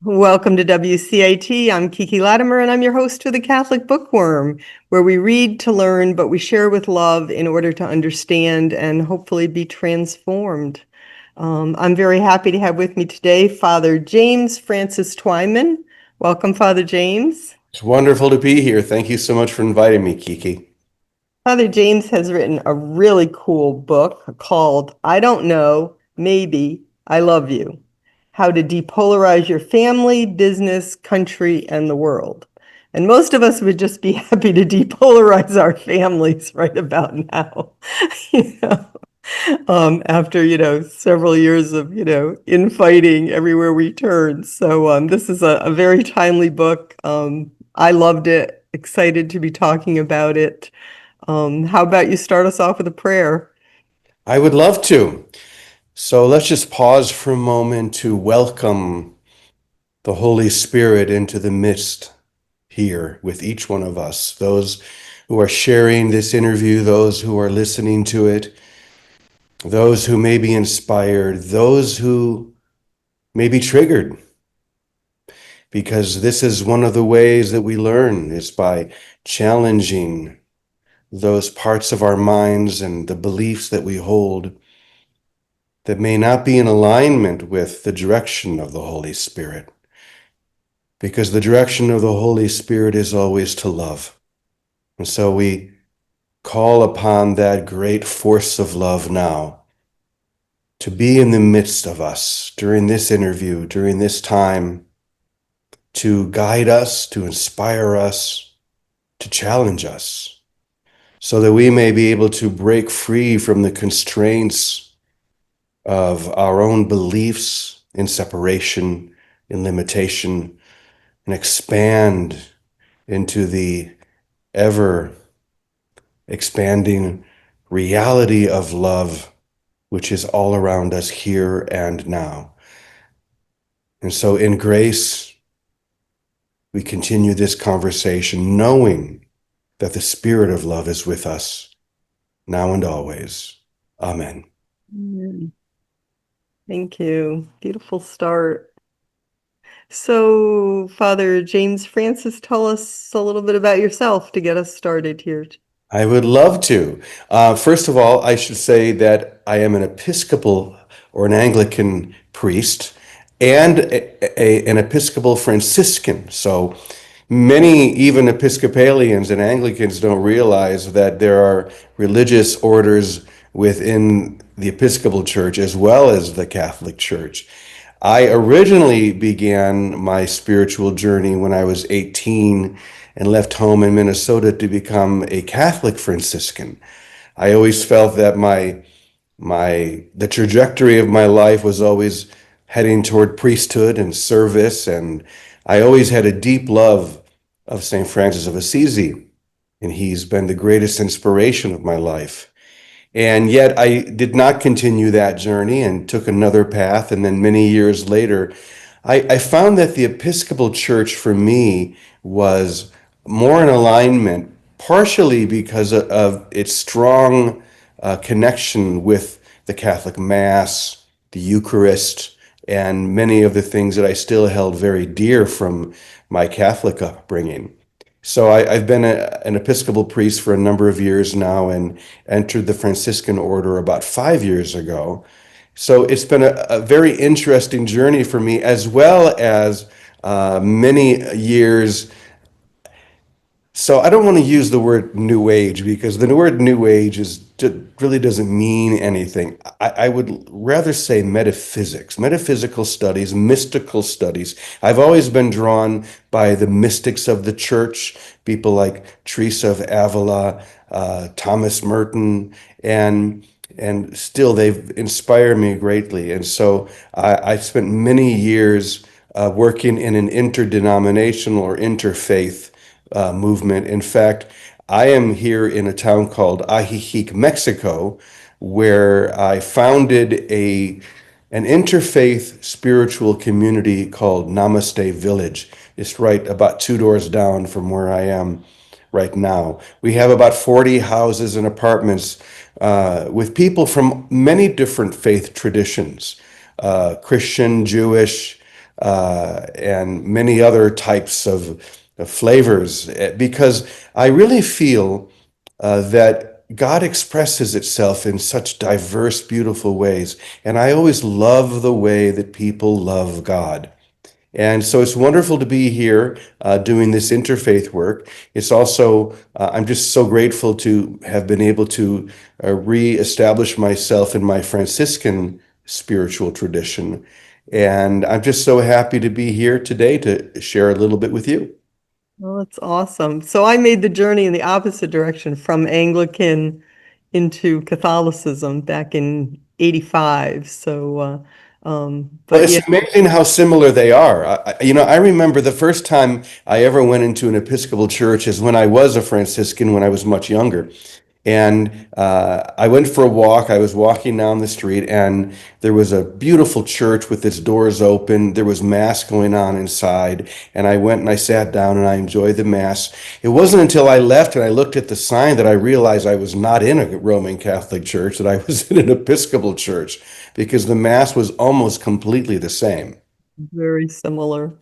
Welcome to WCAT. I'm Kiki Latimer, and I'm your host for the Catholic Bookworm, where we read to learn, but we share with love in order to understand and hopefully be transformed. I'm very happy to have with me today Father James Francis Twyman. Welcome, Father James. It's wonderful to be here. Thank you so much for inviting me, Kiki. Father James has written a really cool book called I Don't Know, Maybe I Love You: How to De-Polarize Your Family, Business, Country, and the World. And most of us would just be happy to depolarize our families right about now, you know, after, several years of, infighting everywhere we turn. So this is a very timely book. I loved it, excited to be talking about it. How about you start us off with a prayer? I would love to. So let's just pause for a moment to welcome the Holy Spirit into the midst here with each one of us, those who are sharing this interview, those who are listening to it, those who may be inspired, those who may be triggered. Because this is one of the ways that we learn is by challenging those parts of our minds and the beliefs that we hold that may not be in alignment with the direction of the Holy Spirit. Because the direction of the Holy Spirit is always to love. And so we call upon that great force of love now to be in the midst of us during this interview, during this time, to guide us, to inspire us, to challenge us, so that we may be able to break free from the constraints of our own beliefs in separation, in limitation, and expand into the ever expanding reality of love, which is all around us here and now. And so in grace, we continue this conversation knowing that the Spirit of love is with us now and always. Amen. Thank you. Beautiful start. So, Father James Francis, tell us a little bit about yourself to get us started here. I would love to. First of all, I should say that I am an Episcopal or an Anglican priest and an Episcopal Franciscan. So many, even Episcopalians and Anglicans, don't realize that there are religious orders within the Episcopal Church as well as the Catholic Church. I originally began my spiritual journey when I was 18 and left home in Minnesota to become a Catholic Franciscan. I always felt that the trajectory of my life was always heading toward priesthood and service, and I always had a deep love of St. Francis of Assisi, and he's been the greatest inspiration of my life. And yet I did not continue that journey and took another path. And then many years later, I found that the Episcopal Church for me was more in alignment, partially because of its strong connection with the Catholic Mass, the Eucharist, and many of the things that I still held very dear from my Catholic upbringing. So I've been an Episcopal priest for a number of years now and entered the Franciscan order about 5 years ago. So it's been a very interesting journey for me, as well as many years. So I don't want to use the word New Age because the word New Age really doesn't mean anything. I would rather say metaphysics, metaphysical studies, mystical studies. I've always been drawn by the mystics of the church, people like Teresa of Avila, Thomas Merton, and still they've inspired me greatly. And so I spent many years working in an interdenominational or interfaith movement. In fact, I am here in a town called Ajijic, Mexico, where I founded an interfaith spiritual community called Namaste Village. It's right about 2 doors down from where I am right now. We have about 40 houses and apartments with people from many different faith traditions, Christian, Jewish, and many other types of flavors, because I really feel that God expresses itself in such diverse, beautiful ways. And I always love the way that people love God. And so it's wonderful to be here doing this interfaith work. It's also, I'm just so grateful to have been able to reestablish myself in my Franciscan spiritual tradition. And I'm just so happy to be here today to share a little bit with you. Well, that's awesome. So I made the journey in the opposite direction from Anglican into Catholicism back in 85. Well, But yeah, it's amazing how similar they are. I remember the first time I ever went into an Episcopal church is when I was a Franciscan, when I was much younger. And I went for a walk. I was walking down the street, and there was a beautiful church with its doors open. There was mass going on inside. And I went and I sat down and I enjoyed the mass. It wasn't until I left and I looked at the sign that I realized I was not in a Roman Catholic church, that I was in an Episcopal church, because the mass was almost completely the same. very similar.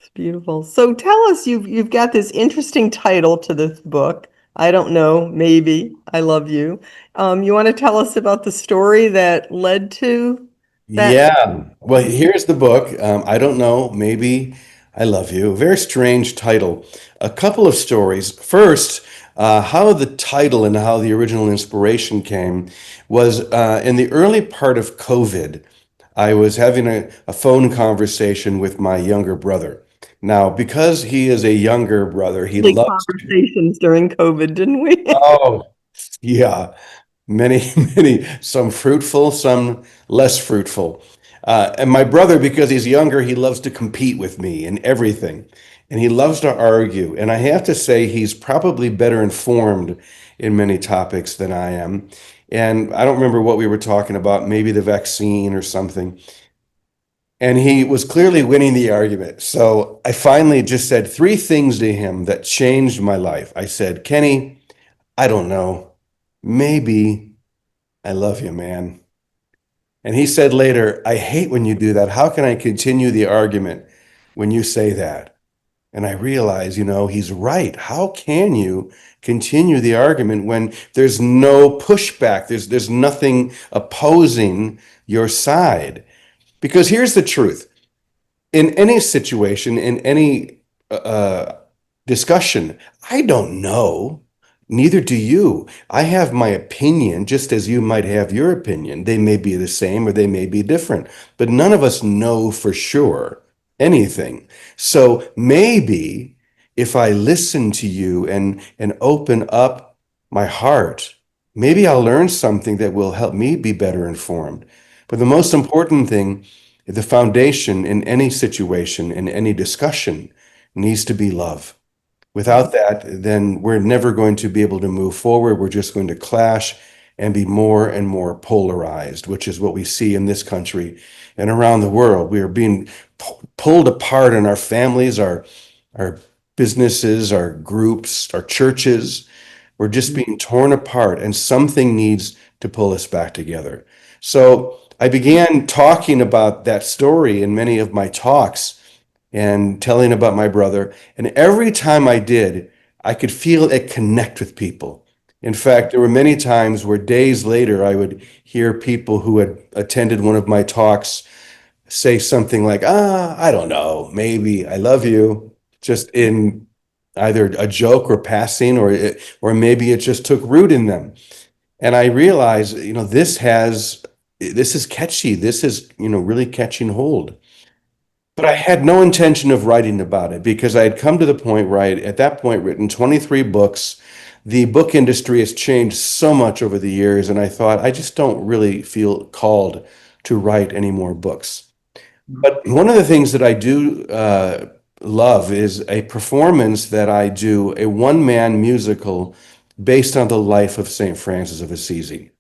It's beautiful. So tell us, you've got this interesting title to this book. I don't know, maybe I love you. You want to tell us about the story that led to that? Yeah. Well, here's the book. I don't know. Maybe I love you. Very strange title. A couple of stories. First, how the title and how the original inspiration came was in the early part of COVID. I was having a phone conversation with my younger brother. Now, because he is a younger brother, he Like loves to. conversations during COVID, didn't we? Oh, yeah. Many, many, some fruitful, some less fruitful. And my brother, because he's younger, he loves to compete with me in everything. And he loves to argue. And I have to say, he's probably better informed in many topics than I am. And I don't remember what we were talking about, maybe the vaccine or something. And he was clearly winning the argument. So I finally just said three things to him that changed my life. I said, Kenny, I don't know. Maybe I love you, man. And he said later, I hate when you do that. How can I continue the argument when you say that? And I realize, he's right. How can you continue the argument when there's no pushback? There's nothing opposing your side. Because here's the truth. In any situation, in any uh, discussion, I don't know. Neither do you. I have my opinion, just as you might have your opinion. They may be the same or they may be different, but none of us know for sure anything. So maybe if I listen to you and open up my heart, maybe I'll learn something that will help me be better informed. But the most important thing, the foundation in any situation, in any discussion, needs to be love. Without that, then we're never going to be able to move forward. We're just going to clash and be more and more polarized, which is what we see in this country and around the world. We are being pulled apart in our families, our businesses, our groups, our churches. We're just being torn apart, and something needs to pull us back together. So I began talking about that story in many of my talks and telling about my brother. And every time I did, I could feel it connect with people. In fact, there were many times where days later I would hear people who had attended one of my talks say something like, I don't know, maybe I love you, just in either a joke or passing, or maybe it just took root in them. And I realized, this is catchy. This is, really catching hold. But I had no intention of writing about it because I had come to the point where I had, at that point, written 23 books. The book industry has changed so much over the years, and I thought, I just don't really feel called to write any more books. But one of the things that I do love is a performance that I do, a one-man musical based on the life of St. Francis of Assisi.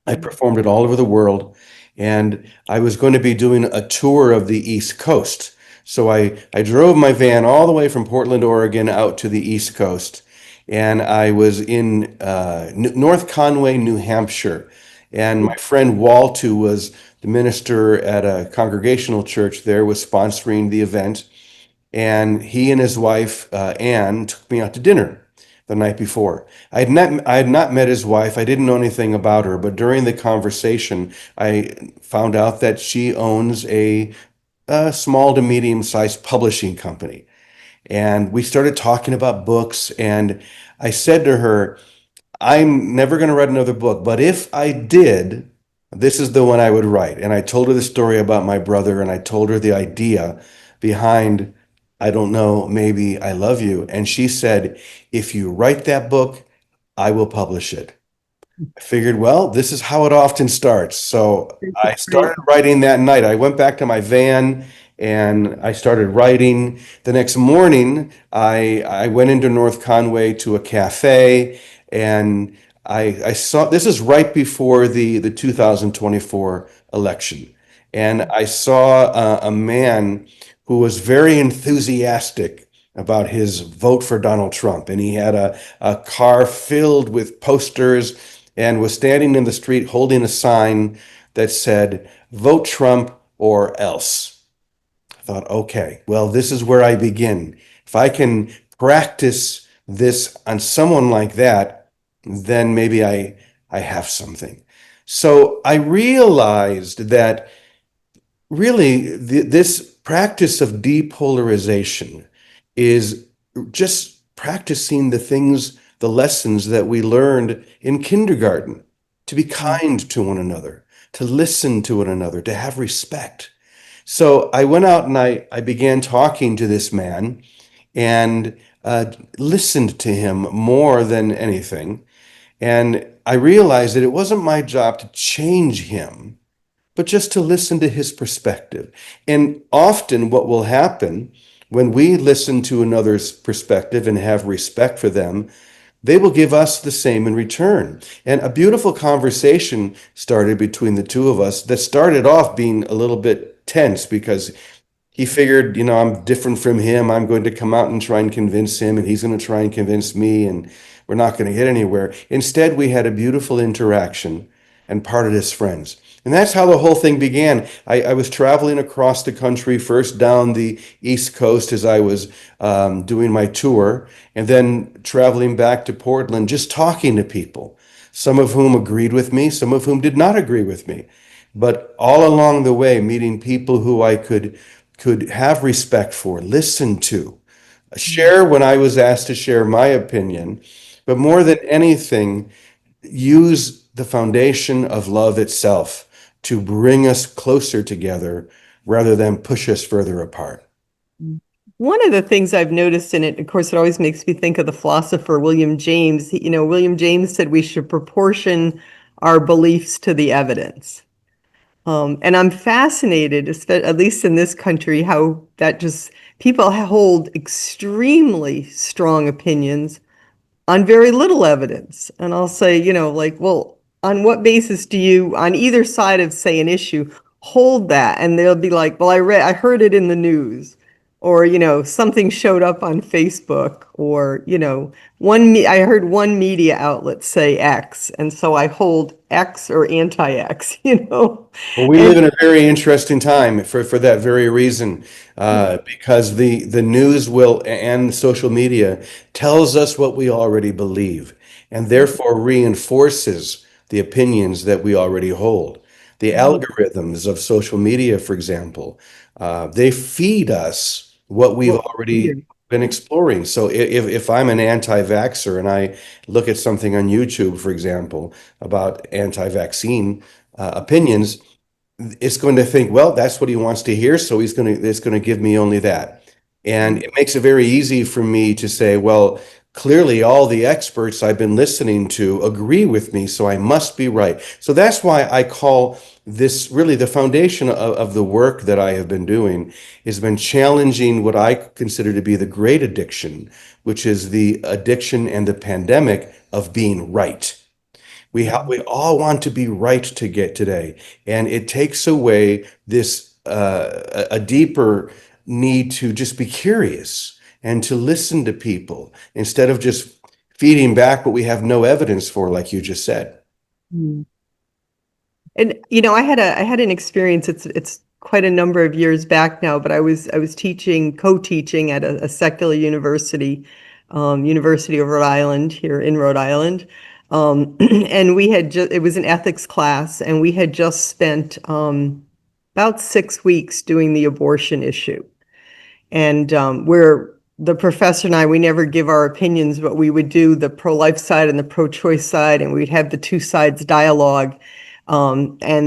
I performed it all over the world, and I was going to be doing a tour of the East Coast. So I drove my van all the way from Portland, Oregon, out to the East Coast, and I was in North Conway, New Hampshire. And my friend Walt, who was the minister at a congregational church there was sponsoring the event, and he and his wife, Anne, took me out to dinner the night before. I had not met his wife. I didn't know anything about her, but during the conversation, I found out that she owns a small to medium-sized publishing company. And we started talking about books, and I said to her, I'm never going to write another book, but if I did, this is the one I would write. And I told her the story about my brother, and I told her the idea behind, I don't know, maybe I love you. And she said, if you write that book, I will publish it. I figured, well, this is how it often starts. So I Right. started writing that night. I went back to my van and I started writing. The next morning, I went into North Conway to a cafe, and I saw, this is right before the 2024 election. And I saw a man who was very enthusiastic about his vote for Donald Trump. And he had a car filled with posters and was standing in the street holding a sign that said, vote Trump or else. I thought, okay, well, this is where I begin. If I can practice this on someone like that, then maybe I have something. So I realized that really this practice of depolarization is just practicing the things, the lessons that we learned in kindergarten, to be kind to one another, to listen to one another, to have respect. So I went out and I began talking to this man and listened to him more than anything. And I realized that it wasn't my job to change him, but just to listen to his perspective. And often, what will happen when we listen to another's perspective and have respect for them, they will give us the same in return. And a beautiful conversation started between the two of us that started off being a little bit tense because he figured, I'm different from him. I'm going to come out and try and convince him, and he's going to try and convince me, and we're not going to get anywhere. Instead, we had a beautiful interaction and parted as friends. And that's how the whole thing began. I was traveling across the country, first down the East Coast as I was doing my tour, and then traveling back to Portland, just talking to people, some of whom agreed with me, some of whom did not agree with me. But all along the way, meeting people who I could have respect for, listen to, share when I was asked to share my opinion, but more than anything, use the foundation of love itself to bring us closer together rather than push us further apart. One of the things I've noticed in it, of course, it always makes me think of the philosopher William James. William James said we should proportion our beliefs to the evidence. And I'm fascinated, at least in this country, how that just people hold extremely strong opinions on very little evidence. And I'll say, like, well, on what basis do you, on either side of, say, an issue, hold that? And they'll be like, well, I heard it in the news, or, something showed up on Facebook, or, I heard one media outlet say X, and so I hold X or anti-X, Well, we And live in a very interesting time for that very reason, because the news will and social media tells us what we already believe, and therefore reinforces the opinions that we already hold. The algorithms of social media, for example, they feed us what we've well, already been exploring. So if I'm an anti-vaxxer and I look at something on YouTube, for example, about anti-vaccine opinions, it's going to think, well, that's what he wants to hear, so it's going to give me only that. And it makes it very easy for me to say, well, clearly all the experts I've been listening to agree with me, so I must be right. So that's why I call this really the foundation of the work that I have been doing has been challenging what I consider to be the great addiction, which is the addiction and the pandemic of being right. We all want to be right to get today, and it takes away this a deeper need to just be curious and to listen to people instead of just feeding back what we have no evidence for, like you just said. Mm. And I had an experience. It's quite a number of years back now, but I was co-teaching at a secular university, University of Rhode Island here in Rhode Island, and it was an ethics class, and we had just spent about 6 weeks doing the abortion issue. And where the professor and I, we never give our opinions, but we would do the pro-life side and the pro-choice side, and we'd have the two sides dialogue. It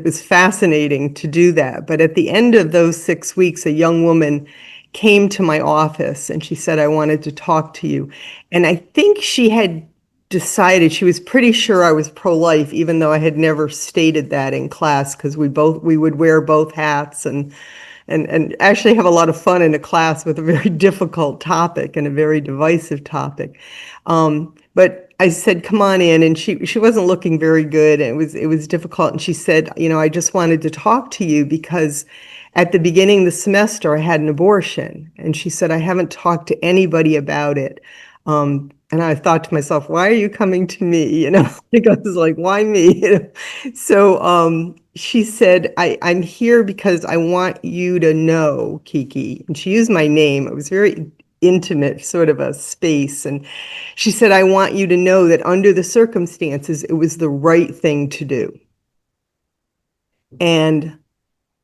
was fascinating to do that. But at the end of those 6 weeks, a young woman came to my office and she said, "I wanted to talk to you." And I think she had decided, she was pretty sure I was pro-life, even though I had never stated that in class, because we would wear both hats and actually have a lot of fun in a class with a very difficult topic and a very divisive topic. But I said, "Come on in," and she wasn't looking very good, and it was difficult. And she said, "I just wanted to talk to you because at the beginning of the semester I had an abortion." And she said, "I haven't talked to anybody about it." And I thought to myself, "Why are you coming to me?" Because like, why me? So she said, I'm here because I want you to know, Kiki." And she used my name. It was very intimate, sort of a space. And she said, "I want you to know that under the circumstances, it was the right thing to do." And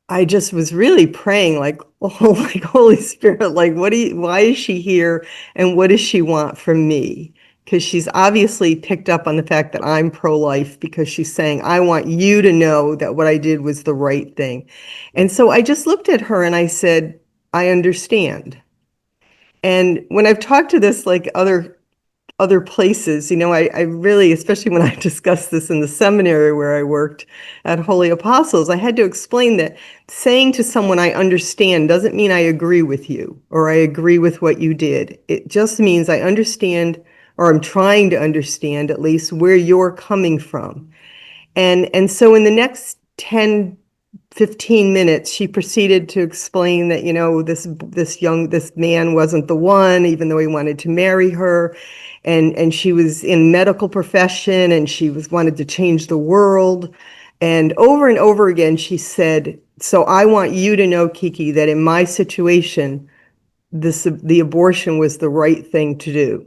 I just was really praying, like, oh, like, Holy Spirit, like, why is she here and what does she want from me? Because she's obviously picked up on the fact that I'm pro-life, because she's saying, "I want you to know that what I did was the right thing." And so I just looked at her and I said, "I understand." And when I've talked to this, like other places, I really, especially when I discussed this in the seminary where I worked at Holy Apostles, I had to explain that saying to someone, "I understand," doesn't mean I agree with you or I agree with what you did. It just means I understand, or I'm trying to understand at least, where you're coming from. And so in the next 10, 15 minutes, she proceeded to explain that, this man wasn't the one, even though he wanted to marry her. And she was in medical profession and she wanted to change the world. And over again, she said, "So I want you to know, Kiki, that in my situation, the abortion was the right thing to do."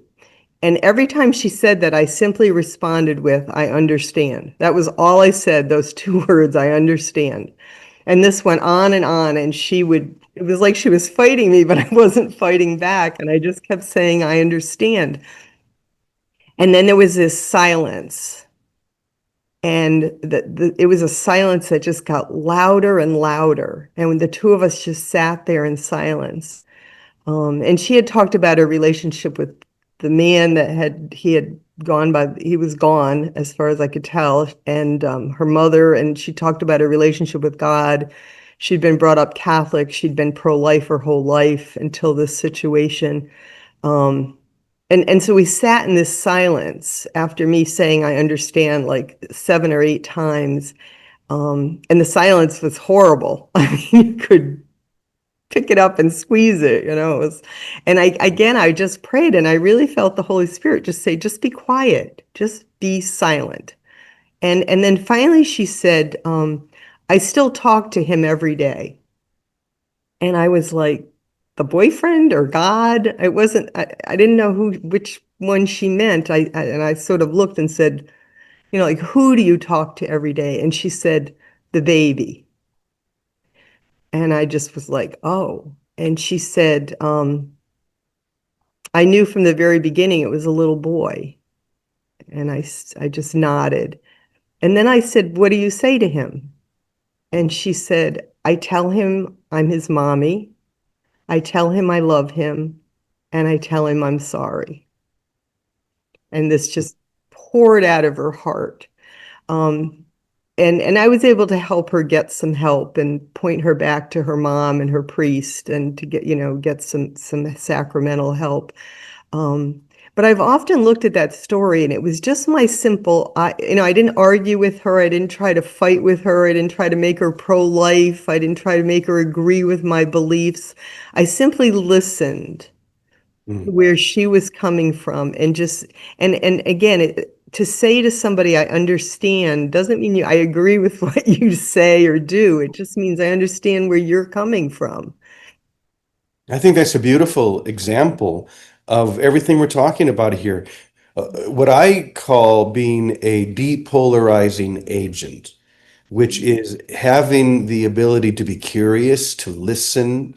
And every time she said that, I simply responded with, "I understand." That was all I said, those two words, "I understand." And this went on, and it was like she was fighting me, but I wasn't fighting back. And I just kept saying, "I understand." And then there was this silence. And it was a silence that just got louder and louder. And when the two of us just sat there in silence. And she had talked about her relationship with the man that he was gone as far as I could tell, and her mother, and she talked about her relationship with God. She'd been brought up Catholic. She'd been pro-life her whole life until this situation. And so we sat in this silence after me saying, "I understand," like 7 or 8 times. And the silence was horrible. I mean, you could pick it up and squeeze it, and I just prayed, and I really felt the Holy Spirit just say, "Just be quiet, just be silent." And then finally she said, "I still talk to him every day." And I was like, the boyfriend or God? I didn't know which one she meant. And I sort of looked and said, like, "Who do you talk to every day?" And she said, "The baby." And I just was like, "Oh." And she said, "I knew from the very beginning it was a little boy." And I just nodded. And then I said, "What do you say to him?" And she said, "I tell him I'm his mommy. I tell him I love him. And I tell him I'm sorry." And this just poured out of her heart. Um, and I was able to help her get some help and point her back to her mom and her priest, and to get some sacramental help. Um, but I've often looked at that story, and it was just my simple, I didn't argue with her. I didn't try to fight with her. I didn't try to make her pro-life. I didn't try to make her agree with my beliefs. I simply listened Mm. where she was coming from, and again, to say to somebody, I understand, doesn't mean I agree with what you say or do. It just means I understand where you're coming from. I think that's a beautiful example of everything we're talking about here. What I call being a depolarizing agent, which is having the ability to be curious, to listen,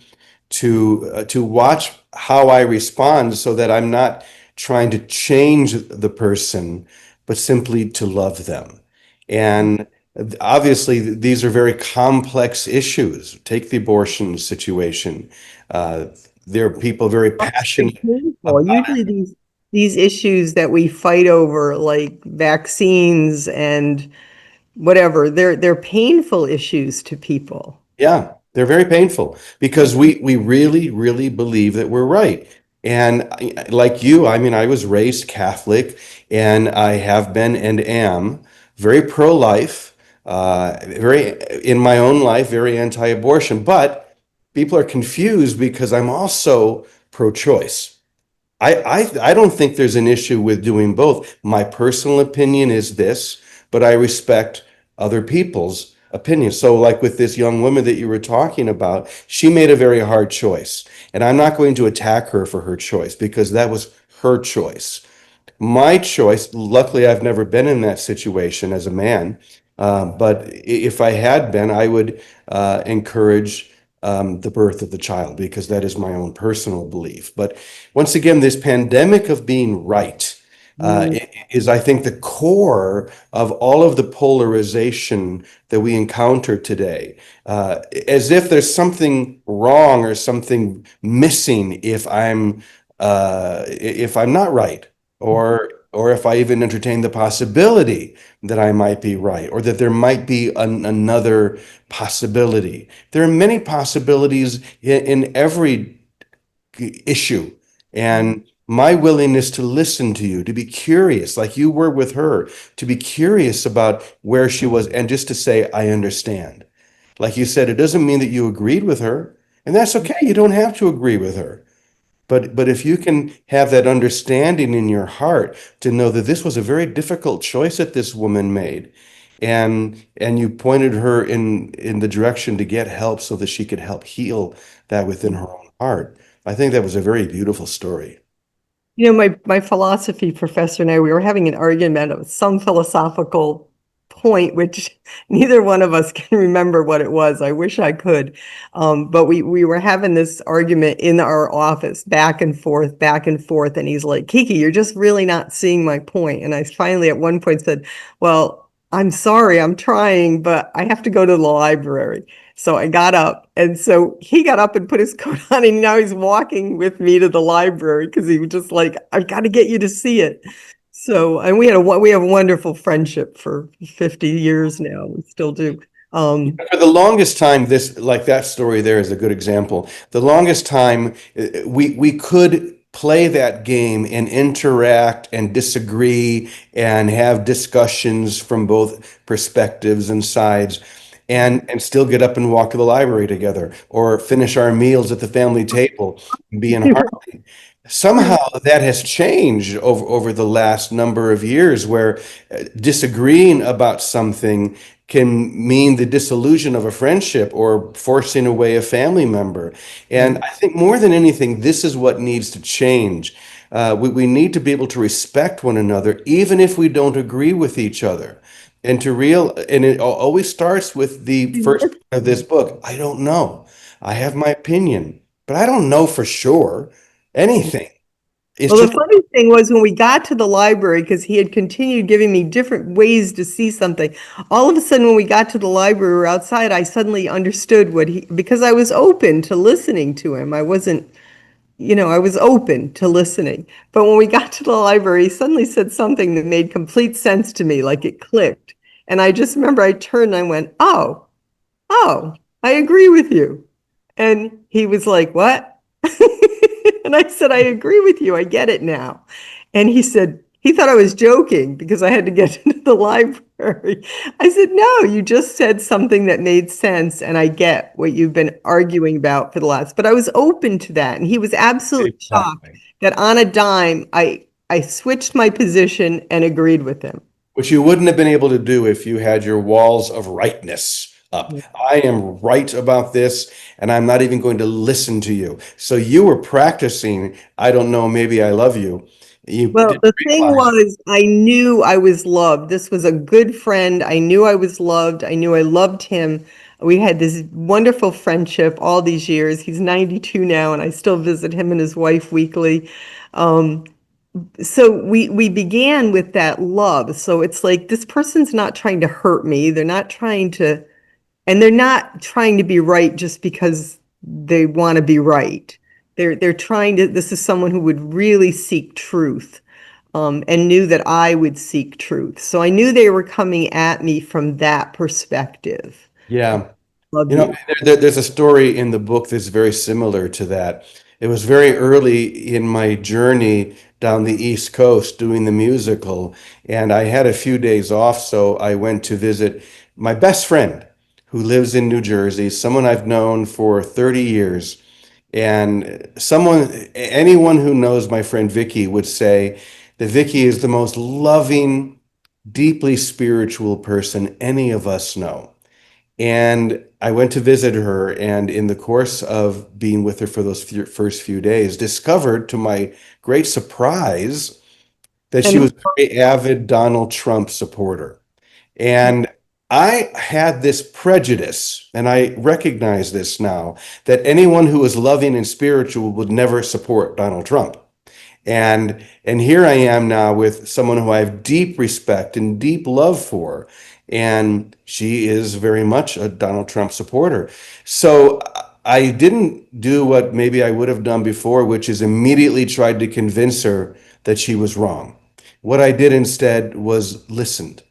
to watch how I respond so that I'm not trying to change the person, but simply to love them. And obviously, these are very complex issues. Take the abortion situation. Uh, there are people very Very passionate painful. about. Usually these issues that we fight over, like vaccines and whatever, they're painful issues to people. Yeah, they're very painful because we really, really believe that we're right. And like you, I mean, I was raised Catholic and I have been and am very pro-life, very in my own life, very anti-abortion. But people are confused because I'm also pro-choice. I don't think there's an issue with doing both. My personal opinion is this, but I respect other people's opinions. So, like with this young woman that you were talking about, she made a very hard choice. And I'm not going to attack her for her choice because that was her choice. My choice, luckily, I've never been in that situation as a man. But if I had been, I would encourage the birth of the child because that is my own personal belief. But once again, this pandemic of being right Mm. is, I think, the core of all of the polarization that we encounter today. As if there's something wrong or something missing if I'm not right, or if I even entertain the possibility that I might be right, or that there might be another possibility. There are many possibilities in every issue. And my willingness to listen to you, to be curious, like you were with her, to be curious about where she was, and just to say, I understand. Like you said, it doesn't mean that you agreed with her, and that's okay. You don't have to agree with her. But if you can have that understanding in your heart to know that this was a very difficult choice that this woman made, and you pointed her in the direction to get help so that she could help heal that within her own heart. I think that was a very beautiful story. My philosophy professor and I, we were having an argument of some philosophical point, which neither one of us can remember what it was. I wish I could. But we were having this argument in our office, back and forth, back and forth. And he's like, Kiki, you're just really not seeing my point. And I finally at one point said, well, I'm sorry, I'm trying, but I have to go to the library. So I got up, and so he got up and put his coat on, and now he's walking with me to the library because he was just like, I've got to get you to see it. So, and we have a wonderful friendship for 50 years now. We still do. For the longest time, this like that story there is a good example. The longest time we could play that game and interact and disagree and have discussions from both perspectives and sides and still get up and walk to the library together or finish our meals at the family table and be in harmony. Somehow that has changed over the last number of years where disagreeing about something can mean the dissolution of a friendship or forcing away a family member. And I think more than anything, this is what needs to change. We need to be able to respect one another, even if we don't agree with each other. And it always starts with the first part of this book. I don't know. I have my opinion, but I don't know for sure anything. It's Well, the just funny thing was when we got to the library, because he had continued giving me different ways to see something, all of a sudden when we got to the library, we were outside, I suddenly understood because I was open to listening to him. I wasn't, I was open to listening. But when we got to the library, he suddenly said something that made complete sense to me, like it clicked. And I just remember I turned and I went, oh, I agree with you. And he was like, what? And I said, I agree with you. I get it now. And he said, he thought I was joking because I had to get into the library. I said, no, you just said something that made sense. And I get what you've been arguing about for the last, but I was open to that. And he was absolutely shocked exactly. that on a dime, I switched my position and agreed with him. Which you wouldn't have been able to do if you had your walls of rightness up. I am right about this, and I'm not even going to listen to you. So you were practicing, I don't know, maybe I love you. You Well, didn't the thing realize. was, I knew I was loved. This was a good friend. I knew I was loved. I knew I loved him. We had this wonderful friendship all these years. He's 92 now, and I still visit him and his wife weekly. Um, so we began with that love. So it's like this person's not trying to hurt me. They're not trying to, and they're not trying to be right just because they want to be right. They're trying to, this is someone who would really seek truth, and knew that I would seek truth. So I knew they were coming at me from that perspective. Yeah. Love You know, you. there's a story in the book that's very similar to that. It was very early in my journey down the East Coast doing the musical, and I had a few days off, so I went to visit my best friend who lives in New Jersey, someone I've known for 30 years. And anyone who knows my friend Vicky would say that Vicky is the most loving, deeply spiritual person any of us know. And I went to visit her, and in the course of being with her for those first few days, discovered to my great surprise that she And was a very avid Donald Trump supporter. And I had this prejudice, and I recognize this now, that anyone who is loving and spiritual would never support Donald Trump. And here I am now with someone who I have deep respect and deep love for, and she is very much a Donald Trump supporter. So I didn't do what maybe I would have done before, which is immediately tried to convince her that she was wrong. What I did instead was listened.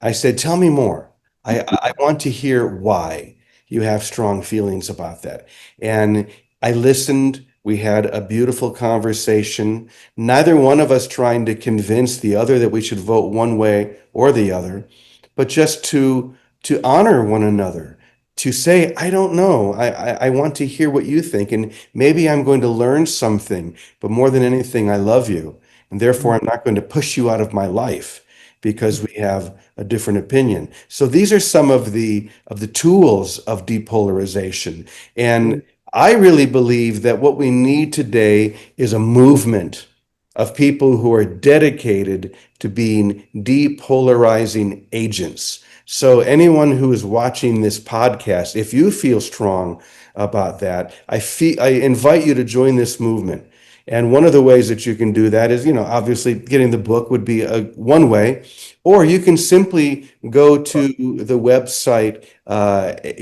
I said, tell me more. I want to hear why you have strong feelings about that. And I listened. We had a beautiful conversation. Neither one of us trying to convince the other that we should vote one way or the other, but just to honor one another, to say, I don't know. I want to hear what you think. And maybe I'm going to learn something, but more than anything, I love you. And therefore, I'm not going to push you out of my life because we have a different opinion. So these are some of the tools of depolarization. And I really believe that what we need today is a movement of people who are dedicated to being depolarizing agents. So anyone who is watching this podcast, if you feel strong about that, I invite you to join this movement. And one of the ways that you can do that is, obviously getting the book would be one way, or you can simply go to the website,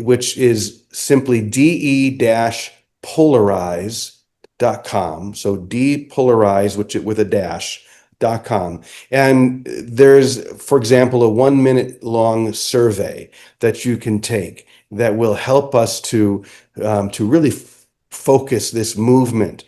which is simply de-polarize.com. So de-polarize, which with a dash.com. And there's, for example, a 1 minute long survey that you can take that will help us to really focus this movement.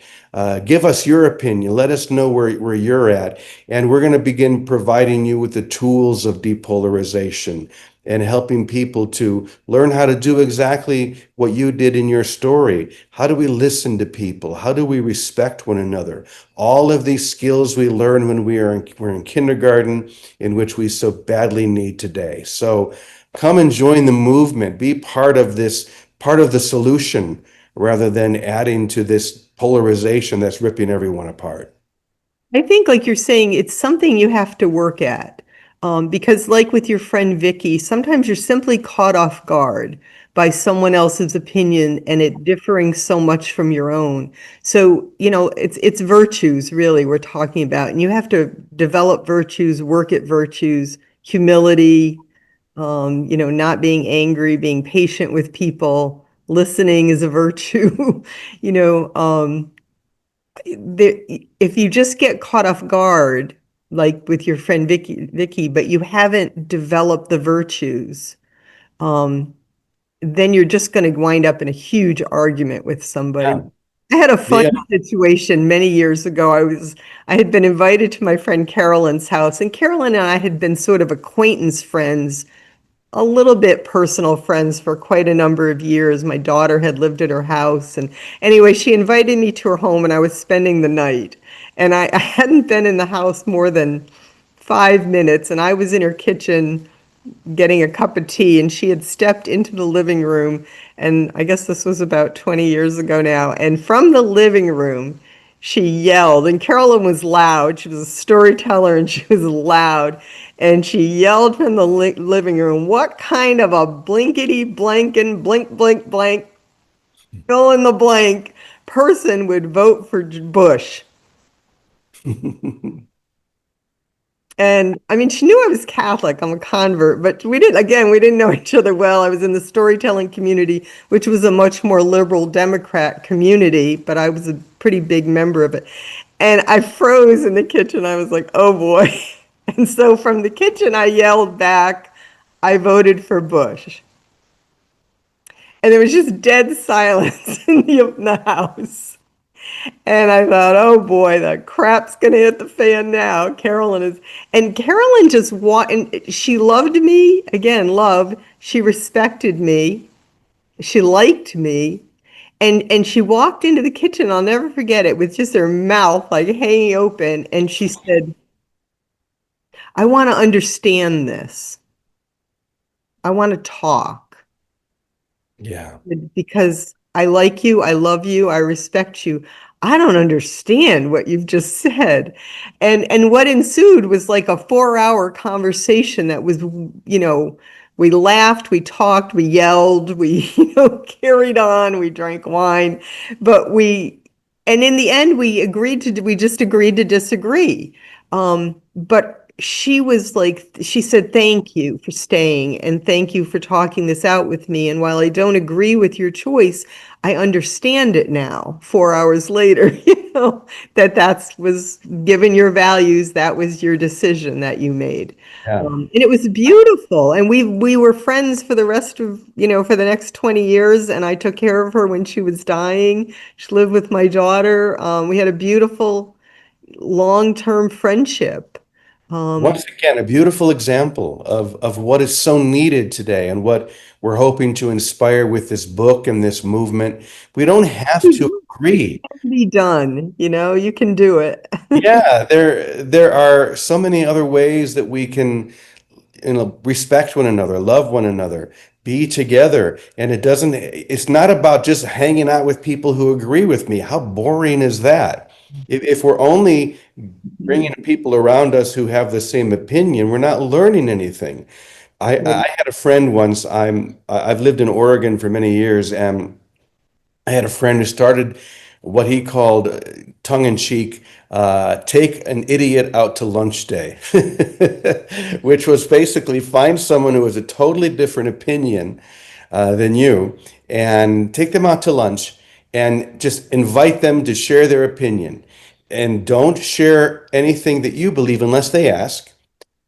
Give us your opinion. Let us know where you're at. And we're going to begin providing you with the tools of depolarization and helping people to learn how to do exactly what you did in your story. How do we listen to people? How do we respect one another? All of these skills we learn when we're in kindergarten, in which we so badly need today. So come and join the movement. Be part of this, part of the solution, rather than adding to this polarization that's ripping everyone apart. I think, like you're saying, it's something you have to work at. Because like with your friend Vicky, sometimes you're simply caught off guard by someone else's opinion and it differing so much from your own. So, it's virtues really we're talking about. And you have to develop virtues, work at virtues, humility, not being angry, being patient with people, listening is a virtue, you know, if you just get caught off guard, like with your friend Vicky, but you haven't developed the virtues, um, then you're just going to wind up in a huge argument with somebody. Yeah. I had a funny Yeah. situation many years ago. I had been invited to my friend Carolyn's house, and Carolyn and I had been sort of acquaintance friends, a little bit personal friends for quite a number of years. My daughter had lived at her house. And anyway, she invited me to her home and I was spending the night. And I hadn't been in the house more than 5 minutes, and I was in her kitchen getting a cup of tea, and she had stepped into the living room. And I guess this was about 20 years ago now. And from the living room, she yelled, and Carolyn was loud. She was a storyteller and she was loud. And she yelled from the living room, "What kind of a blinkety blankin' blink, blink, blank, fill in the blank person would vote for Bush?" And I mean, she knew I was Catholic. I'm a convert, but we didn't know each other well. I was in the storytelling community, which was a much more liberal Democrat community, but I was a pretty big member of it. And I froze in the kitchen. I was like, oh boy. And so from the kitchen, I yelled back, "I voted for Bush." And there was just dead silence in the house. And I thought, oh boy, the crap's gonna hit the fan now. And Carolyn just and she loved me, again, love. She respected me. She liked me. And she walked into the kitchen, I'll never forget it, with just her mouth like hanging open. And she said, "I want to understand this. I want to talk." Yeah. Because I like you, I love you, I respect you. I don't understand what you've just said. And what ensued was like a 4-hour conversation that was, we laughed, we talked, we yelled, we, carried on, we drank wine, but and in the end, we just agreed to disagree. But she said, "Thank you for staying and thank you for talking this out with me. And while I don't agree with your choice, I understand it now, 4 hours later, that was given your values, that was your decision that you made." Yeah. And it was beautiful. And we were friends for the rest of, for the next 20 years. And I took care of her when she was dying. She lived with my daughter. We had a beautiful long-term friendship. Once again, a beautiful example of what is so needed today and what we're hoping to inspire with this book and this movement. We don't have to agree. Be done, you can do it. Yeah, there are so many other ways that we can, respect one another, love one another, be together. And it's not about just hanging out with people who agree with me. How boring is that? If we're only bringing people around us who have the same opinion, we're not learning anything. I had a friend once. I've lived in Oregon for many years, and I had a friend who started what he called tongue-in-cheek, take an idiot out to lunch day, which was basically find someone who has a totally different opinion than you and take them out to lunch and just invite them to share their opinion. And don't share anything that you believe unless they ask,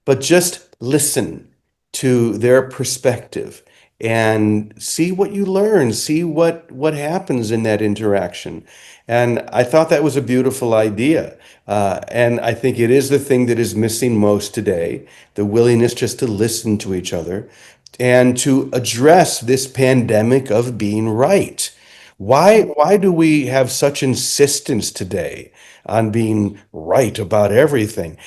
but just listen to their perspective and see what you learn, see what happens in that interaction. And I thought that was a beautiful idea. And I think it is the thing that is missing most today, the willingness just to listen to each other and to address this pandemic of being right. Why do we have such insistence today on being right about everything?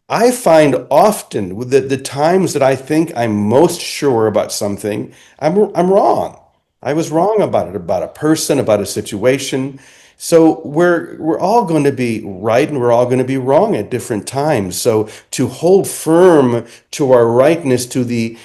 I find often with the times that I think I'm most sure about something, I'm wrong. I was wrong about a person, about a situation. So we're all going to be right and we're all going to be wrong at different times. So to hold firm to our rightness to the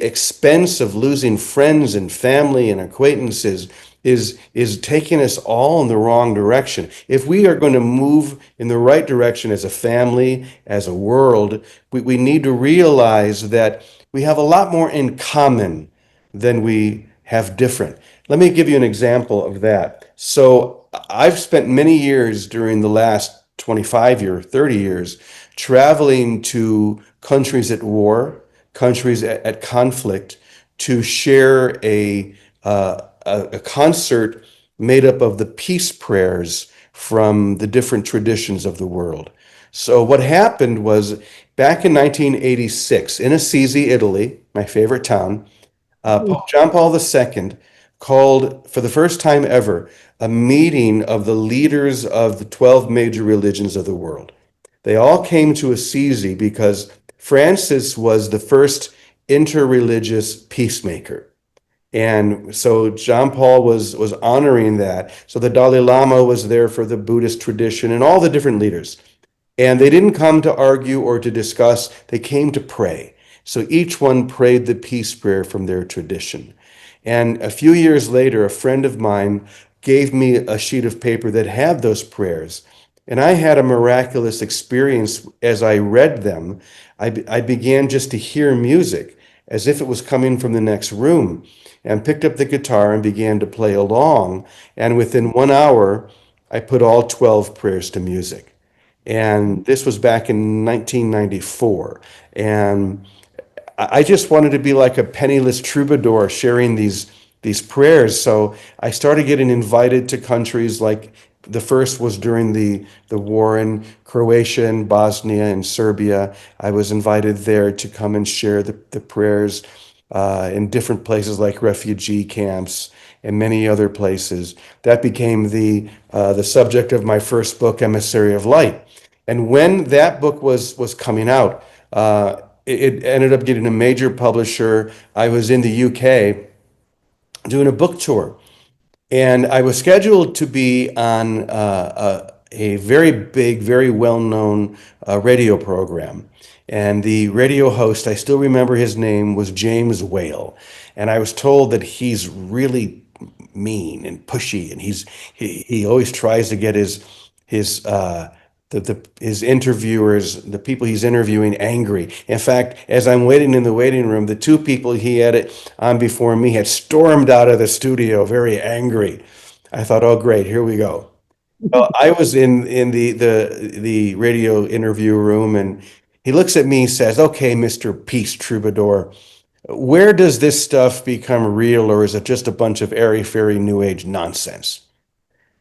expense of losing friends and family and acquaintances is taking us all in the wrong direction. If we are going to move in the right direction as a family, as a world, we need to realize that we have a lot more in common than we have different. Let me give you an example of that. So I've spent many years during the last 25 years, 30 years, traveling to countries at war, countries at conflict, to share a concert made up of the peace prayers from the different traditions of the world. So what happened was back in 1986 in Assisi, Italy, my favorite town, Pope John Paul II called, for the first time ever, a meeting of the leaders of the 12 major religions of the world. They all came to Assisi because Francis was the first interreligious peacemaker. And so John Paul was honoring that. So the Dalai Lama was there for the Buddhist tradition and all the different leaders. And they didn't come to argue or to discuss, they came to pray. So each one prayed the peace prayer from their tradition. And a few years later, a friend of mine gave me a sheet of paper that had those prayers. And I had a miraculous experience as I read them. I began just to hear music as if it was coming from the next room, and picked up the guitar and began to play along. And within 1 hour, I put all 12 prayers to music. And this was back in 1994. And I just wanted to be like a penniless troubadour sharing these prayers. So I started getting invited to countries like the first was during the war in Croatia and Bosnia and Serbia. I was invited there to come and share the prayers in different places like refugee camps and many other places. That became the subject of my first book, Emissary of Light. And when that book was coming out, it ended up getting a major publisher. I was in the UK doing a book tour, and I was scheduled to be on a very big, very well-known radio program. And the radio host, I still remember his name, was James Whale. And I was told that he's really mean and pushy, and he always tries to get his interviewers, the people he's interviewing, angry. In fact, as I'm waiting in the waiting room, the two people he had it on before me had stormed out of the studio very angry. I thought, oh great, here we go. Well, I was in the radio interview room, and he looks at me and says, okay, Mr. Peace Troubadour, where does this stuff become real, or is it just a bunch of airy-fairy new age nonsense?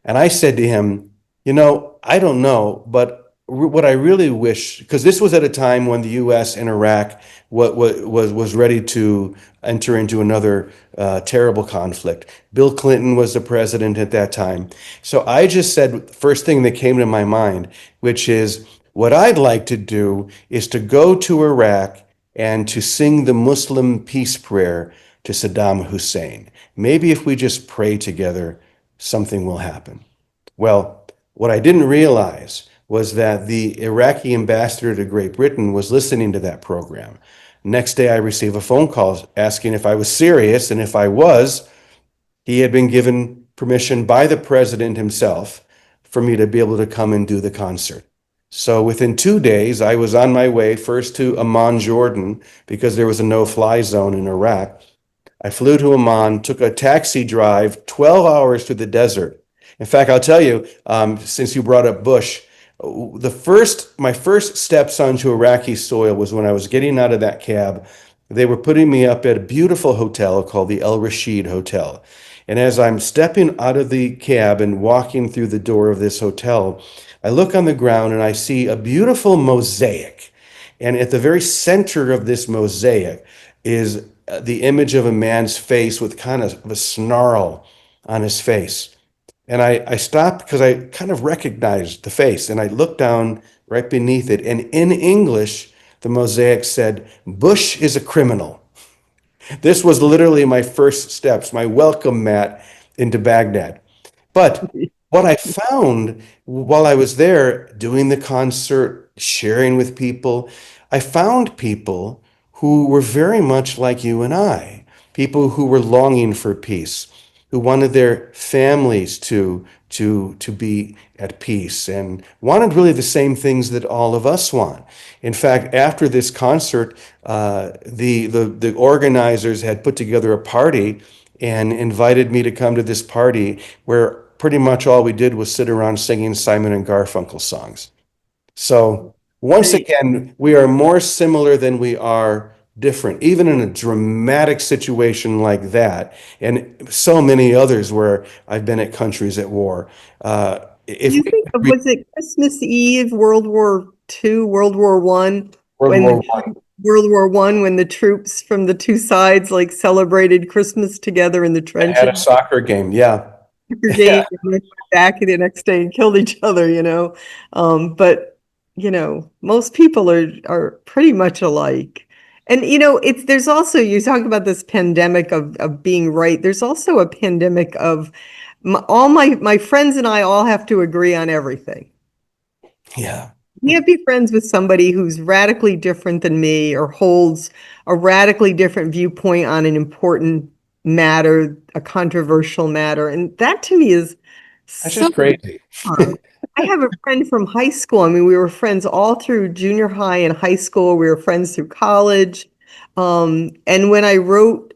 And I said to him, I don't know, but what I really wish, because this was at a time when the U.S. and Iraq was ready to enter into another terrible conflict. Bill Clinton was the president at that time. So I just said, first thing that came to my mind, which is what I'd like to do is to go to Iraq and to sing the Muslim peace prayer to Saddam Hussein. Maybe if we just pray together, something will happen. Well, what I didn't realize was that the Iraqi ambassador to Great Britain was listening to that program. Next day, I received a phone call asking if I was serious, and if I was, he had been given permission by the president himself for me to be able to come and do the concert. So within 2 days, I was on my way first to Amman, Jordan, because there was a no-fly zone in Iraq. I flew to Amman, took a taxi drive, 12 hours through the desert. In fact, I'll tell you, since you brought up Bush, my first steps onto Iraqi soil was when I was getting out of that cab. They were putting me up at a beautiful hotel called the El Rashid Hotel. And as I'm stepping out of the cab and walking through the door of this hotel, I look on the ground and I see a beautiful mosaic. And at the very center of this mosaic is the image of a man's face with kind of a snarl on his face. And I stopped because I kind of recognized the face, and I looked down right beneath it. And in English, the mosaic said, "Bush is a criminal." This was literally my first steps, my welcome mat into Baghdad. But what I found while I was there doing the concert, sharing with people, I found people who were very much like you and I, people who were longing for peace, who wanted their families to be at peace and wanted really the same things that all of us want. In fact, after this concert, the organizers had put together a party and invited me to come to this party where pretty much all we did was sit around singing Simon and Garfunkel songs. So once again, we are more similar than we are different, even in a dramatic situation like that, and so many others where I've been at countries at war. If You think of, was it Christmas Eve, World War II, World War I, World when War One, World War I when the troops from the two sides like celebrated Christmas together in the I had a trenches, soccer game. Yeah. Yeah. game, and then went back the next day and killed each other, you know. But most people are pretty much alike. And it's there's also you talk about this pandemic of being right. There's also a pandemic of all my friends and I all have to agree on everything. Yeah. Can't be friends with somebody who's radically different than me or holds a radically different viewpoint on an important matter, a controversial matter. And that to me is That's so just crazy. hard. I have a friend from high school. I mean, we were friends all through junior high and high school. We were friends through college. And when I wrote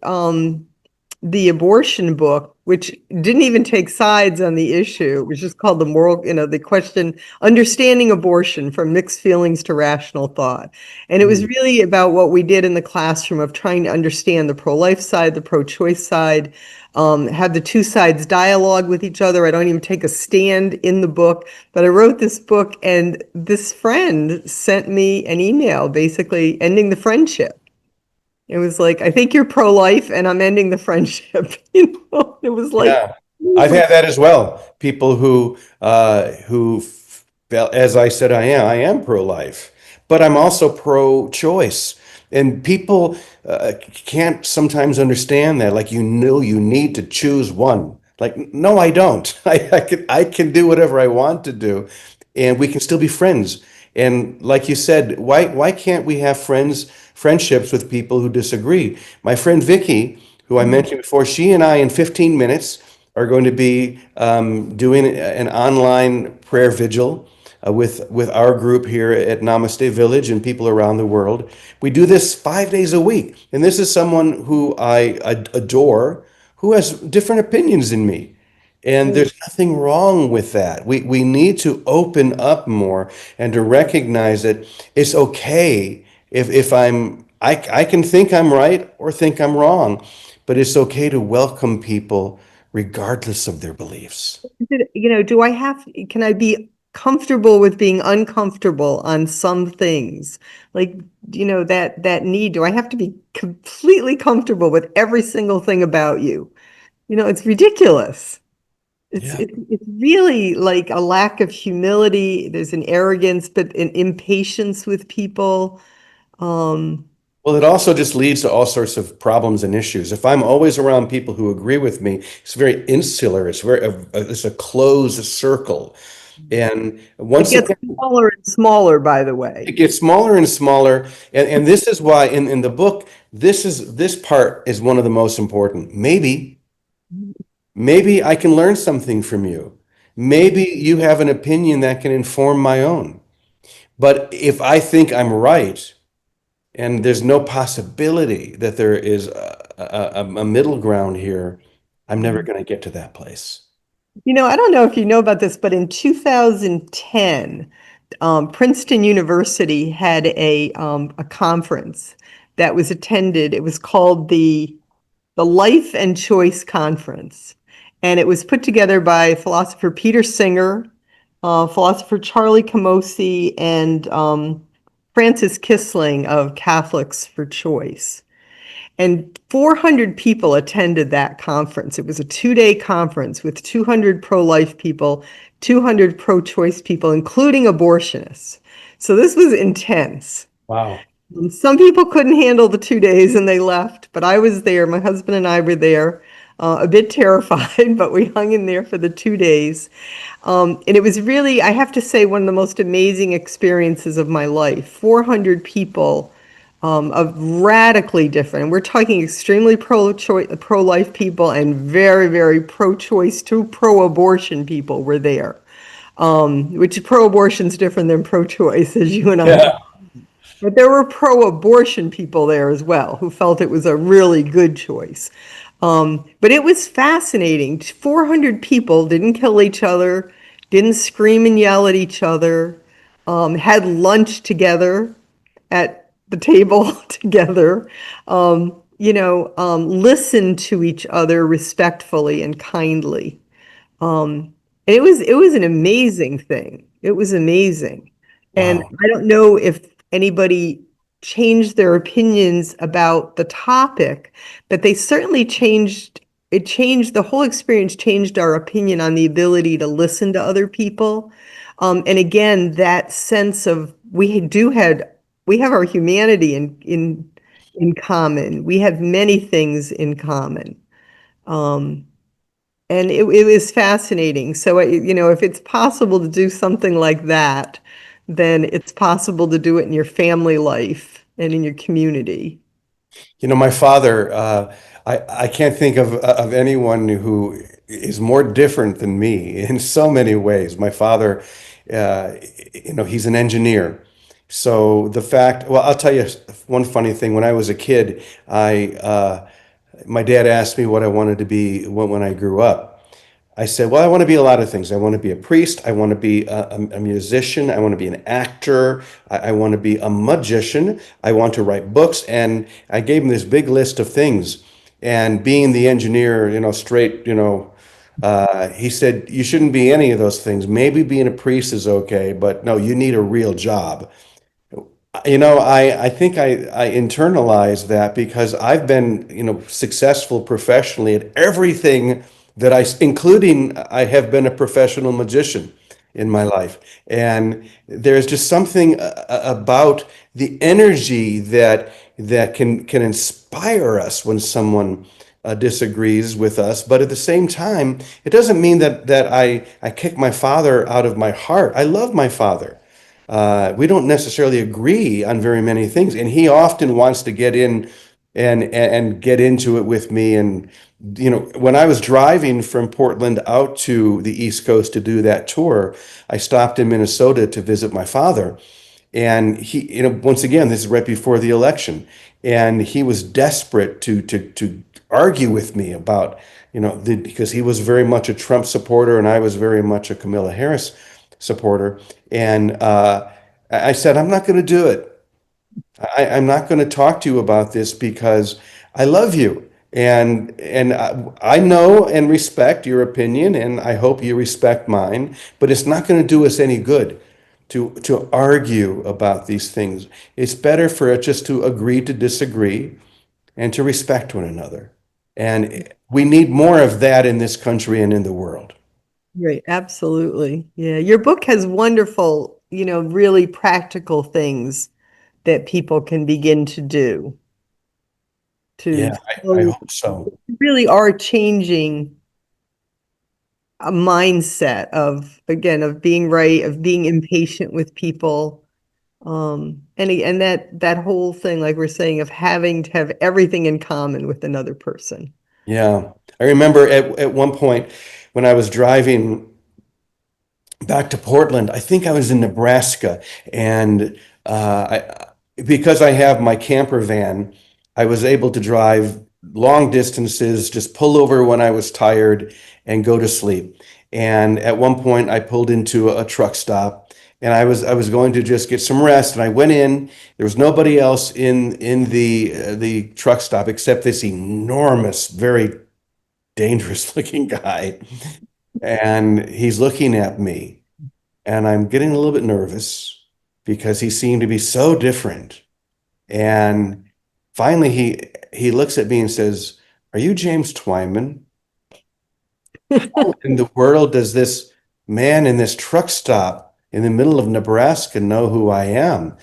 the abortion book, which didn't even take sides on the issue. It was just called the moral, the question, understanding abortion from mixed feelings to rational thought. And it was Mm. really about what we did in the classroom of trying to understand the pro-life side, the pro-choice side, have the two sides dialogue with each other. I don't even take a stand in the book, but I wrote this book and this friend sent me an email basically ending the friendship. It was like, I think you're pro-life and I'm ending the friendship. It was like, Yeah. I've had that as well. People who felt, as I said, I am pro-life, but I'm also pro-choice. And people can't sometimes understand that. Like, you need to choose one. Like, no, I don't. I can do whatever I want to do, and we can still be friends. And like you said, why can't we have friendships with people who disagree? My friend Vicky, who I mentioned before, she and I in 15 minutes are going to be doing an online prayer vigil with our group here at Namaste Village and people around the world. We do this 5 days a week, and this is someone who I adore, who has different opinions than me. And there's nothing wrong with that. We need to open up more and to recognize that it's okay if I can think I'm right or think I'm wrong, but it's okay to welcome people regardless of their beliefs. do can I be comfortable with being uncomfortable on some things? Like, that need, do I have to be completely comfortable with every single thing about you? It's ridiculous. It's Yeah. it, it's really like a lack of humility. There's an arrogance, but an impatience with people. Um, Well, it also just leads to all sorts of problems and issues. If I'm always around people who agree with me, it's very insular. It's a closed circle. And it once gets again, smaller and smaller, by the it way. gets smaller and smaller. And this is why in the book, this part is one of the most important. Maybe I can learn something from you. Maybe you have an opinion that can inform my own. But if I think I'm right, and there's no possibility that there is a middle ground here, I'm never going to get to that place. I don't know if you know about this, but in 2010, Princeton University had a conference that was attended. It was called the Life and Choice Conference, and it was put together by philosopher Peter Singer, philosopher Charlie Camosy, and Francis Kissling of Catholics for Choice. And 400 people attended that conference. It was a 2-day conference with 200 pro-life people, 200 pro-choice people, including abortionists. So this was intense. Wow. And some people couldn't handle the 2 days and they left, but I was there. My husband and I were there, a bit terrified, but we hung in there for the 2 days. And it was really, I have to say, one of the most amazing experiences of my life. 400 people of radically different. We're talking extremely pro-choice, pro-life people and very, very pro-choice to pro-abortion people were there. Which pro-abortion is different than pro-choice, as you and I know. Yeah. But there were pro-abortion people there as well who felt it was a really good choice. But it was fascinating. 400 people didn't kill each other, didn't scream and yell at each other, had lunch together at the table together, listened to each other respectfully and kindly. And it was an amazing thing. It was amazing. And Wow. I don't know if anybody changed their opinions about the topic, but they certainly changed the whole experience, changed our opinion on the ability to listen to other people. And again, that sense of we have our humanity in common. We have many things in common. Um, and it was fascinating. So, if it's possible to do something like that, then it's possible to do it in your family life and in your community. My father, I can't think of anyone who is more different than me in so many ways. My father, uh, he's an engineer. So the fact, well, I'll tell you one funny thing. When I was a kid, my dad asked me what I wanted to be when I grew up. I said, well, I want to be a lot of things. I want to be a priest. I want to be a musician. I want to be an actor. I want to be a magician. I want to write books. And I gave him this big list of things. And being the engineer, straight, he said, you shouldn't be any of those things. Maybe being a priest is okay, but no, you need a real job. I think I internalized that because I've been, successful professionally at everything including I have been a professional magician in my life. And there's just something about the energy that can inspire us when someone disagrees with us. But at the same time, it doesn't mean that I kick my father out of my heart. I love my father. We don't necessarily agree on very many things, and he often wants to get in and get into it with me. And when I was driving from Portland out to the East Coast to do that tour, I stopped in Minnesota to visit my father, and he, once again, this is right before the election, and he was desperate to argue with me about, because he was very much a Trump supporter and I was very much a Kamala Harris supporter. And I said, I'm not going to do it. I'm not going to talk to you about this because I love you. And I know and respect your opinion, and I hope you respect mine, but it's not going to do us any good to argue about these things. It's better for us just to agree to disagree and to respect one another. And we need more of that in this country and in the world. Right, absolutely. Yeah, your book has wonderful, really practical things that people can begin to do to Yeah, I slowly, hope so. really are changing a mindset of, again, of being right, of being impatient with people. And that whole thing, like we're saying, of having to have everything in common with another person. Yeah. I remember at one point when I was driving back to Portland. I think I was in Nebraska, and because I have my camper van, I was able to drive long distances, just pull over when I was tired, and go to sleep. And at one point, I pulled into a truck stop, and I was going to just get some rest. And I went in. There was nobody else in the truck stop except this enormous, very dangerous looking guy, and he's looking at me. And I'm getting a little bit nervous because he seemed to be so different. And finally, he looks at me and says, "Are you James Twyman? How in the world does this man in this truck stop in the middle of Nebraska know who I am?"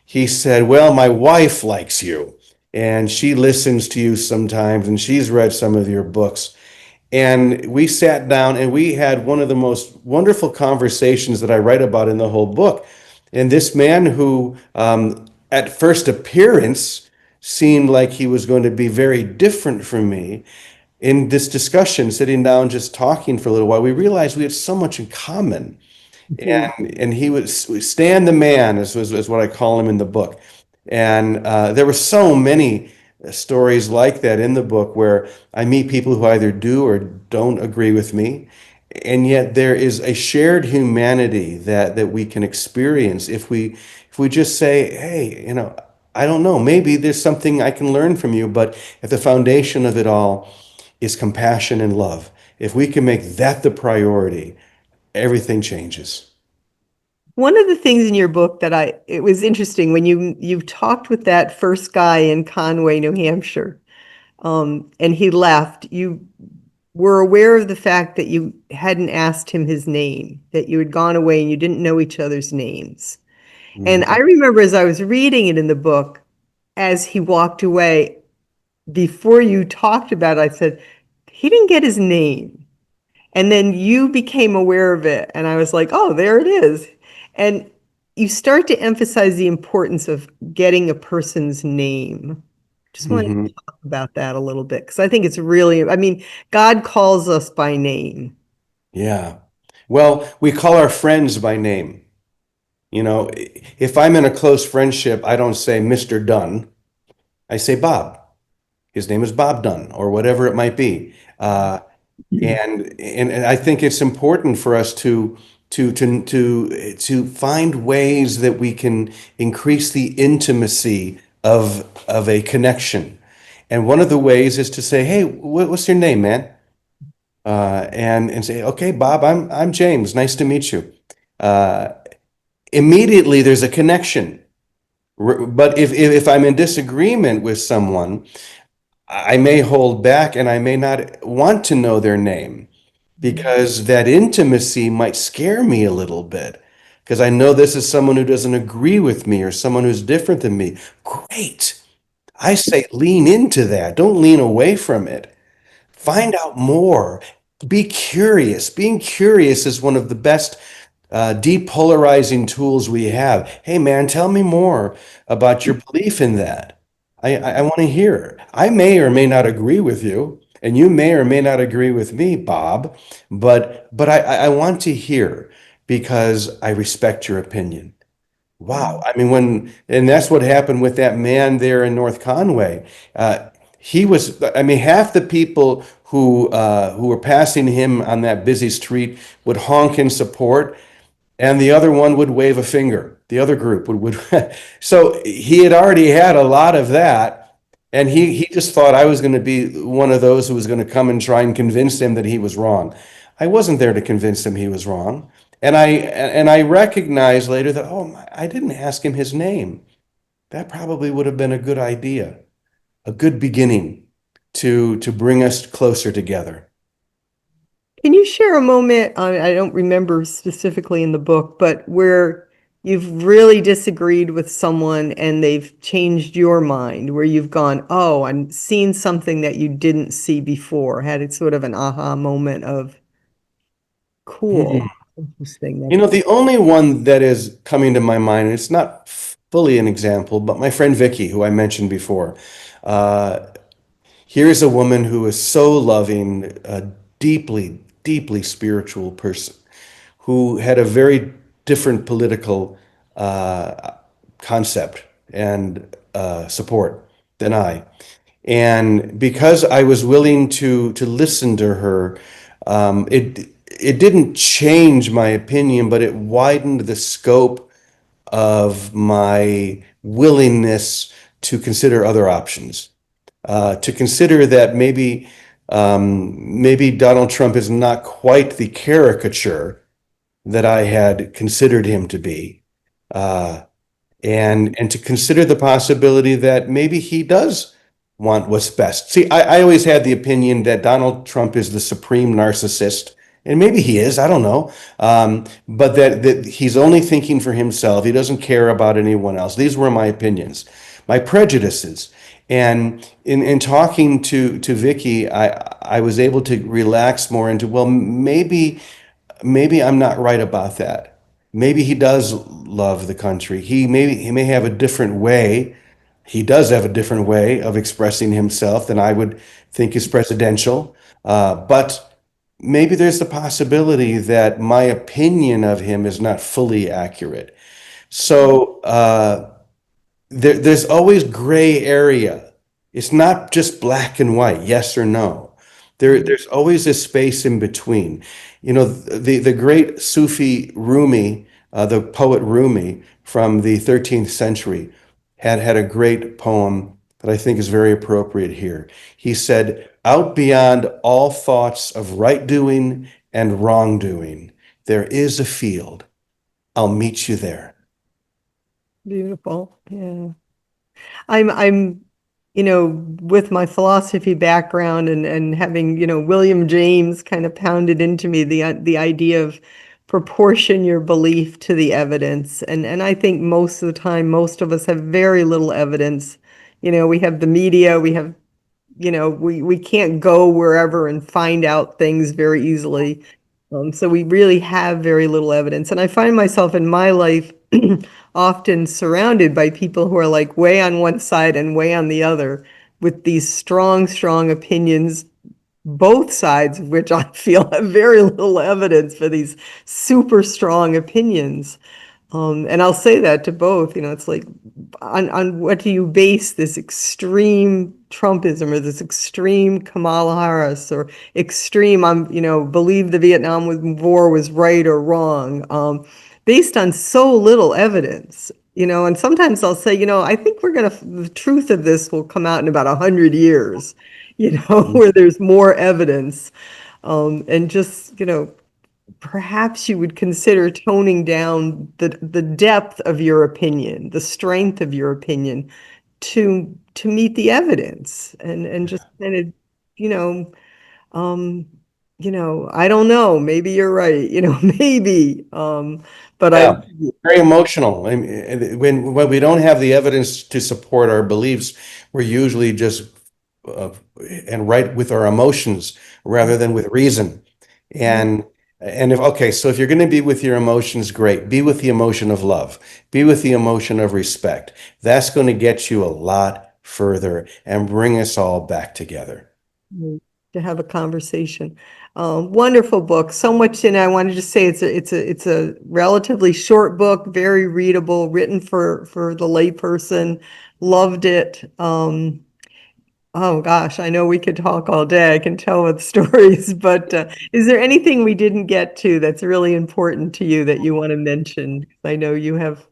He said, "Well, my wife likes you, and she listens to you sometimes, and she's read some of your books." And we sat down and we had one of the most wonderful conversations that I write about in the whole book. And this man who, at first appearance, seemed like he was going to be very different from me, in this discussion, sitting down, just talking for a little while, we realized we had so much in common. And he was Stan the man is what I call him in the book. And there were so many stories like that in the book where I meet people who either do or don't agree with me, and yet there is a shared humanity that we can experience if we just say, hey, I don't know, maybe there's something I can learn from you, but at the foundation of it all is compassion and love. If we can make that the priority, everything changes. One of the things in your book that it was interesting when you talked with that first guy in Conway, New Hampshire, and he left, you were aware of the fact that you hadn't asked him his name, that you had gone away and you didn't know each other's names. And I Mhm. remember as I was reading it in the book, as he walked away, before you talked about it, I said, he didn't get his name. And then you became aware of it. And I was like, oh, there it is. And you start to emphasize the importance of getting a person's name. Just wanted Mhm. to talk about that a little bit because I think it's really, I mean, God calls us by name. Yeah. Well, we call our friends by name. You know, if I'm in a close friendship, I don't say Mr. Dunn. I say Bob. His name is Bob Dunn, or whatever it might be. And I think it's important for us to find ways that we can increase the intimacy of a connection. And one of the ways is to say, "Hey, what's your name, man?" And say, "Okay, Bob, I'm James. Nice to meet you." Uh, Immediately, there's a connection. But if I'm in disagreement with someone, I may hold back and I may not want to know their name because that intimacy might scare me a little bit because I know this is someone who doesn't agree with me or someone who's different than me. Great. I say lean into that. Don't lean away from it. Find out more. Be curious. Being curious is one of the best depolarizing tools we have. Hey, man, tell me more about your belief in that. I want to hear. I may or may not agree with you, and you may or may not agree with me, Bob, but I want to hear because I respect your opinion. Wow. I mean, and that's what happened with that man there in North Conway. He was, I mean, half the people who were passing him on that busy street would honk in support, and the other one would wave a finger. The other group would. So he had already had a lot of that, and he just thought I was going to be one of those who was going to come and try and convince him that he was wrong. I wasn't there to convince him he was wrong, and I recognized later that I didn't ask him his name. That probably would have been a good idea, a good beginning to bring us closer together. Can you share a moment, I don't remember specifically in the book, but where you've really disagreed with someone and they've changed your mind, where you've gone, oh, I'm seeing something that you didn't see before, had it sort of an aha moment of cool, Hmm. interesting. You know, the only one that is coming to my mind, and it's not fully an example, but my friend Vicky, who I mentioned before. Uh, Here's a woman who is so loving, a deeply, deeply spiritual person who had a very different political uh, concept and support than I. And because I was willing to listen to her, it didn't change my opinion, but it widened the scope of my willingness to consider other options, to consider that maybe Donald Trump is not quite the caricature that I had considered him to be. Uh, and to consider the possibility that maybe he does want what's best. See, I always had the opinion that Donald Trump is the supreme narcissist, and maybe he is, I don't know. But that he's only thinking for himself. He doesn't care about anyone else. These were my opinions, my prejudices. And in talking to Vicky, I was able to relax more into, well, maybe I'm not right about that. Maybe he does love the country. He may have a different way. He does have a different way of expressing himself than I would think is presidential. But maybe there's the possibility that my opinion of him is not fully accurate. So there's always gray area. It's not just black and white, yes or no. There's always a space in between. You know, the great Sufi Rumi, the poet Rumi from the 13th century, had a great poem that I think is very appropriate here. He said, "Out beyond all thoughts of right doing and wrongdoing, there is a field, I'll meet you there. Beautiful. Yeah. I'm, with my philosophy background and having, William James kind of pounded into me the idea of proportion your belief to the evidence. And I think most of the time, most of us have very little evidence. We have the media, we have, we can't go wherever and find out things very easily. So we really have very little evidence. And I find myself in my life often surrounded by people who are like way on one side and way on the other with these strong, strong opinions, both sides of which I feel have very little evidence for these super strong opinions. And I'll say that to both, it's like, on what do you base this extreme Trumpism or this extreme Kamala Harris or extreme, believe the Vietnam War was right or wrong, based on so little evidence, and sometimes I'll say, I think the truth of this will come out in about 100 years, where there's more evidence, and just, perhaps you would consider toning down the depth of your opinion, the strength of your opinion to meet the evidence and just kind of, you know, um, I don't know, maybe you're right, maybe. But I Yeah, very emotional. I mean, when we don't have the evidence to support our beliefs, we're usually just uh, and right with our emotions rather than with reason. And if okay, so if you're going to be with your emotions, great. Be with the emotion of love. Be with the emotion of respect. That's going to get you a lot further and bring us all back together. to have a conversation. Wonderful book. So much in it. I wanted to say it's a relatively short book, very readable, written for the layperson. Loved it. Oh gosh, I know we could talk all day. I can tell with stories, but is there anything we didn't get to that's really important to you that you want to mention? I know you have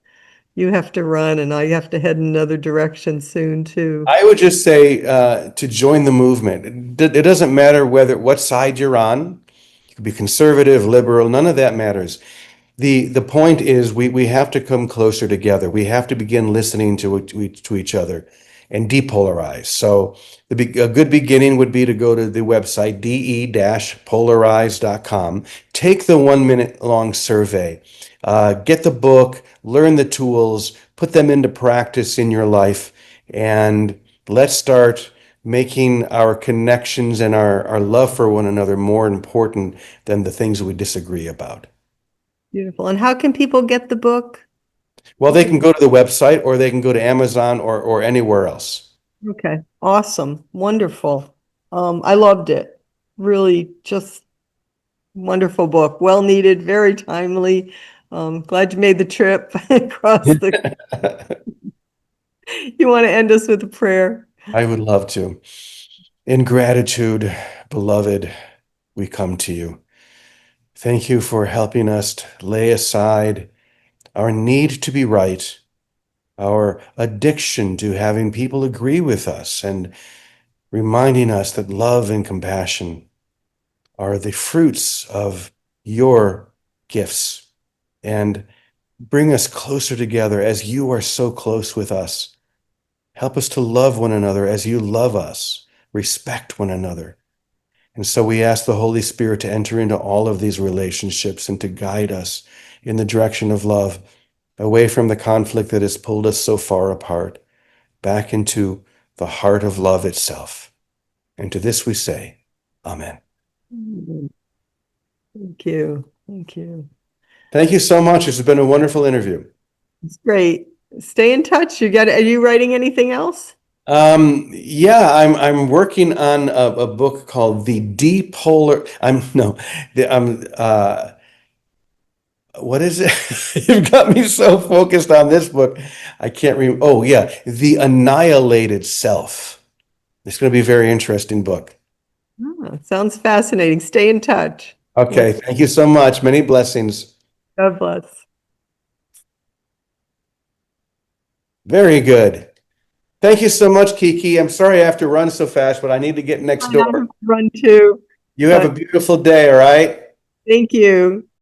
to run and I have to head in another direction soon too. I would just say to join the movement. It doesn't matter what side you're on. You could be conservative, liberal, none of that matters. The point is we have to come closer together. We have to begin listening to each other and depolarize. So a good beginning would be to go to the website de-polarize.com. Take the 1 minute long survey, get the book, learn the tools, put them into practice in your life, and let's start making our connections and our love for one another more important than the things we disagree about. Beautiful. And how can people get the book? Well, they can go to the website or they can go to Amazon or anywhere else. Okay, awesome, wonderful. I loved it. Really, just wonderful book. Well needed, very timely. Glad you made the trip across the. You want to end us with a prayer? I would love to. In gratitude, beloved, we come to you. Thank you for helping us to lay aside our need to be right, our addiction to having people agree with us, and reminding us that love and compassion are the fruits of your gifts and bring us closer together as you are so close with us. Help us to love one another as you love us, respect one another. And so we ask the Holy Spirit to enter into all of these relationships and to guide us in the direction of love, away from the conflict that has pulled us so far apart, back into the heart of love itself. And to this we say, Amen. Thank you. Thank you. Thank you so much. This has been a wonderful interview. It's great. Stay in touch. Are you writing anything else? Yeah, I'm working on a book called The De-Polar. I'm no, the, what is it? You've got me so focused on this book. I can't remember. Oh, yeah, The Annihilated Self. It's going to be a very interesting book. Sounds fascinating. Stay in touch. Okay, thank you so much. Many blessings. God bless. Very good. Thank you so much, Kiki. I'm sorry I have to run so fast, but I need to get next I have door. to run too, You have a but beautiful day, all right? thank you.